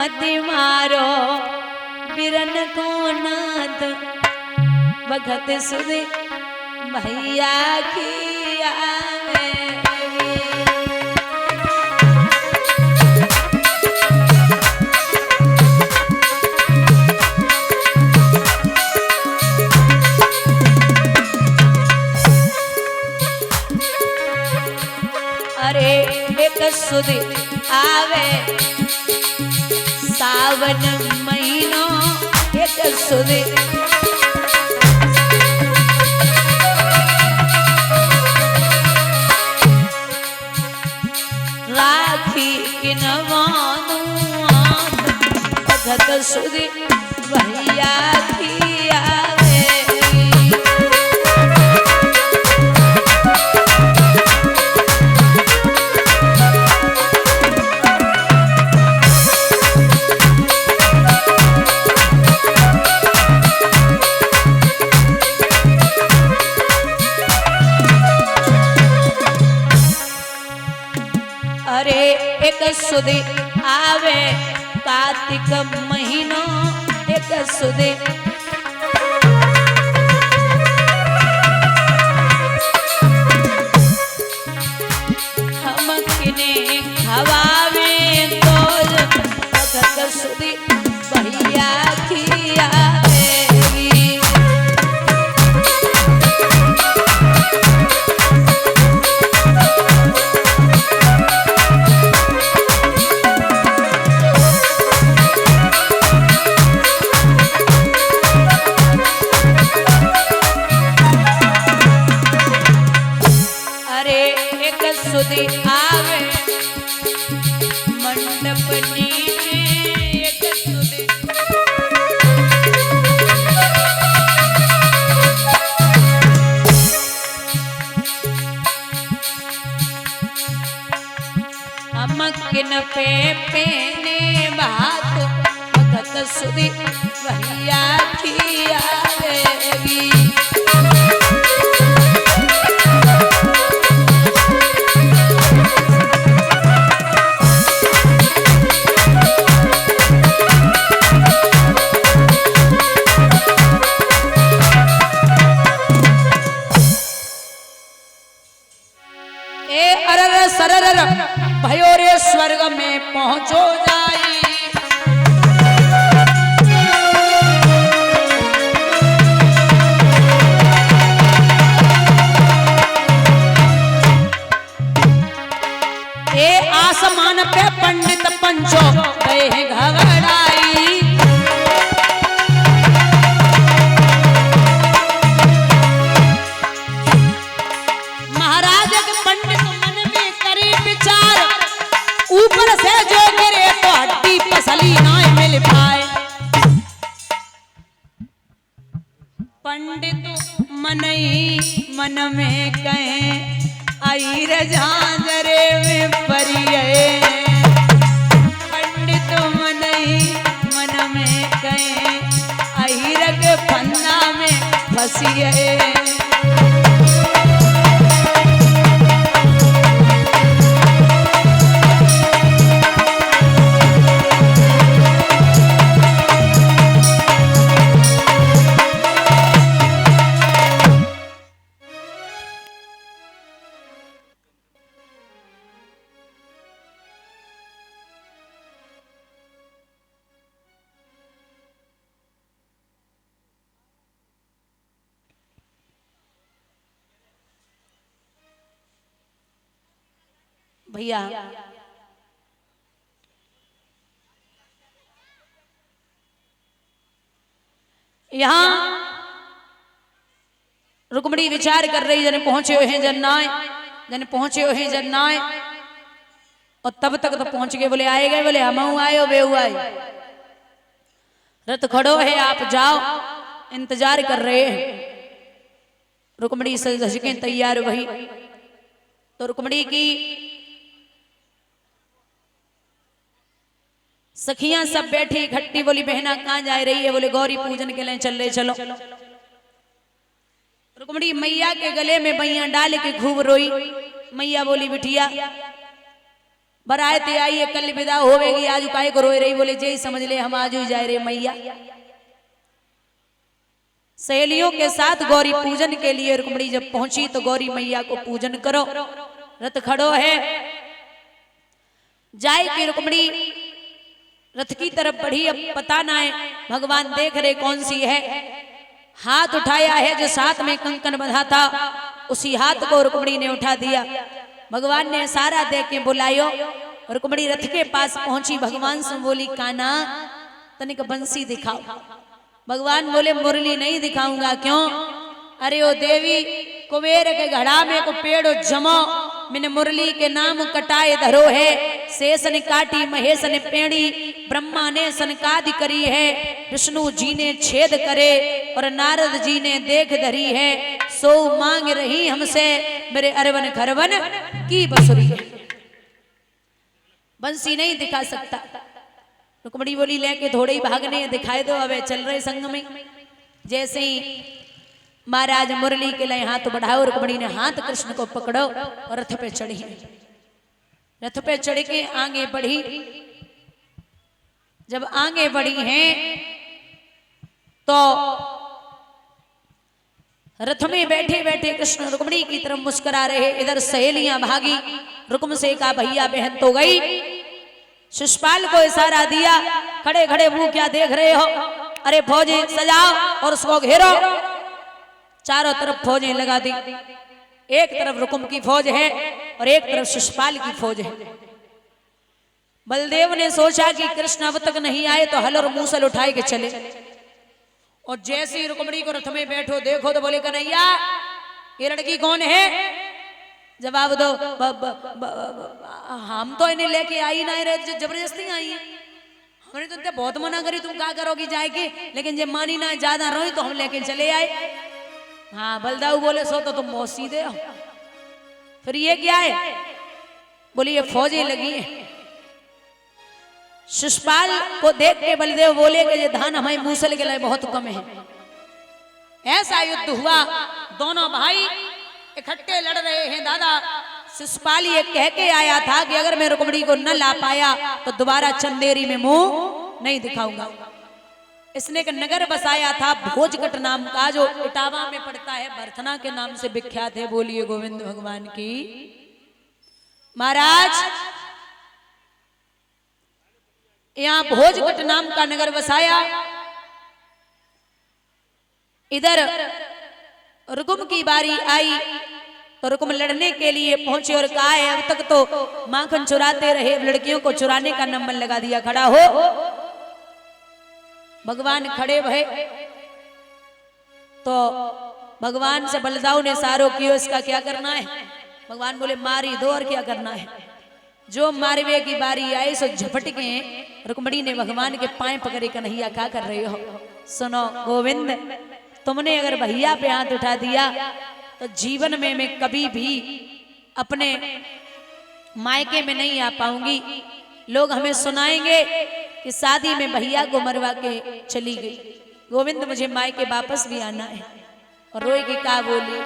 मति मारो बिरन को नाथ भगत सुधी भैया की आवे। अरे एक सुधी आवे सावन महीनो एक सुधी राखी किनवानु भगत सुधी भैया की आवे। अरे एक सुधी आवे कार्तिक महीनो एक सुधी हम किने खवावे तोल भगत सुधी भैया की आवेगी। सुधी आवे मंडप नीचे एक सुधी हम किन पे पेने बात भगत सुधी भैया की आवेगी। सरर भयो रे स्वर्ग में पहुंचो जाई। ए आसमान पे पंडित पंचो गए हैं घबराई। महाराज के पंडित ऊपर से जो गिरे तो हड्डी पसली ना मिल पाए। पंडित मन में कहे आई झांझरे में परिये। पंडित मन में कहे आई रग फन्ना में फंसिए। भैया यहाँ रुक्मणी विचार कर रही जने पहुंचे हुए हैं जन्नाए जने पहुंचे हुए हैं जन्नाए और तब तक तो पहुंच गए। बोले आए गए, बोले हम आयो बेहू आए। रथ खड़ो है आप जाओ, इंतजार कर रहे हैं। रुक्मणी सज के तैयार वही तो रुक्मणी की सखियां सब बैठी इकट्ठी। बोली बहना कहाँ जा रही है? बोले गौरी पूजन के लिए चल रहे चलो। रुक्मणी मैया के गले में बैया डाल के खूब रोई। मैया बोली बिटिया बरायती आई है कल विदा होवेगी, आज काहे को रोए रही, बोले जे समझ ले हम आज ही जाए रे मैया। सहेलियों के साथ गौरी पूजन के लिए रुक्मणी जब पहुंची तो गौरी मैया को पूजन करो, रथ खड़ो है, जाए की रुक्मणी रथ की तरफ बढ़ी। अब पता ना है भगवान देख रहे कौन सी है, हाथ उठाया है जो साथ में कंकन बंधा था, उसी हाथ को रुक्मणी ने उठा दिया। भगवान ने सारा देख के बुलायो, रुक्मणी रथ के पास पहुंची, भगवान से बोली काना तनिक बंसी दिखाओ। भगवान बोले मुरली नहीं दिखाऊंगा, क्यों? अरे ओ देवी कुबेर के घड़ा में को पेड़ो जमो, मैंने मुरली के नाम कटाए धरो है, शेष ने काटी महेश ने पेड़ी, ब्रह्मा ने सनकादि करी है, विष्णु जी ने छेद करे और नारद जी ने देख धरी है, सो मांग रही हमसे मेरे अरवन खरवन की बसुरी। बंसी नहीं दिखा सकता। रुक्मणी बोली लेके थोड़े ही भागने, दिखाई दो, अब चल रहे संग में। जैसे ही महाराज मुरली के लिए हाथ बढ़ाओ, रुक्मणी ने हाथ कृष्ण को पकड़ो और रथ पे चढ़ी। रथ पे चढ़ के आगे बढ़ी। जब आगे बढ़ी हैं तो रथ में बैठे बैठे कृष्ण रुक्मणी की तरफ मुस्कुरा रहे। इधर सहेलियां भागी, रुक्म से कहा भैया बहन तो गई। शिषपाल को इशारा दिया, खड़े खड़े मुंह क्या देख रहे हो, अरे फौजें सजाओ और उसको घेरो। चारों तरफ फौजें लगा दी, एक तरफ रुकुम की फौज है और एक तरफ शिषपाल की फौज है। बलदेव ने सोचा कि कृष्ण अब तक नहीं आए तो हल और मूसल उठाए के चले, और जैसे ही रुक्मणी को रथ में बैठो देखो तो बोले कन्हैया ये लड़की कौन है, जवाब दो। हम तो इन्हें लेके आई ना रहे, जबरदस्ती आई है, हमने तो बहुत मना करी तुम क्या करोगी जाएगी, लेकिन जब मानी ना ज्यादा रोई तो हम लेके चले आए। हाँ बलदाऊ बोले सो तो तुम बहुत सीधे हो, फिर ये क्या है, बोली ये फौजें लगी है। शिषपाल को देख के बलदेव बोले कि ये धान हमारे मूसल के लिए बहुत कम है। ऐसा युद्ध हुआ, दोनों भाई इकट्ठे लड़ रहे हैं। दादा शिषपाल ये कह के आया था कि अगर मैं रुक्मणी को न ला पाया तो दोबारा चंदेरी में मुंह नहीं दिखाऊंगा। इसने एक नगर बसाया था भोजकट नाम का, जो इटावा में पड़ता है, भरथना के नाम से विख्यात है। बोलिए गोविंद भगवान की। महाराज यहां भोजकट नाम का नगर बसाया। इधर रुकुम की बारी आई तो रुकुम लड़ने के लिए पहुंचे और कहा है अब तक तो माखन चुराते रहे, लड़कियों को चुराने का नंबर लगा दिया, खड़ा हो। भगवान खड़े भये तो भगवान से बलदाऊ ने सारो कियो, इसका क्या करना है। भगवान बोले मारी दो और क्या करना है। जो मारवे की बारी आई सो झपट के रुक्मणी ने भगवान के पांव पकड़े, कन्हैया क्या कर रहे हो। सुनो गोविंद, तुमने अगर भैया पे हाथ उठा दिया तो जीवन में मैं कभी भी अपने मायके में नहीं आ पाऊंगी। लोग हमें सुनाएंगे कि शादी में भैया को मरवा के चली गई। गोविंद मुझे मायके वापस भी आना है। और रोए की क्या बोली,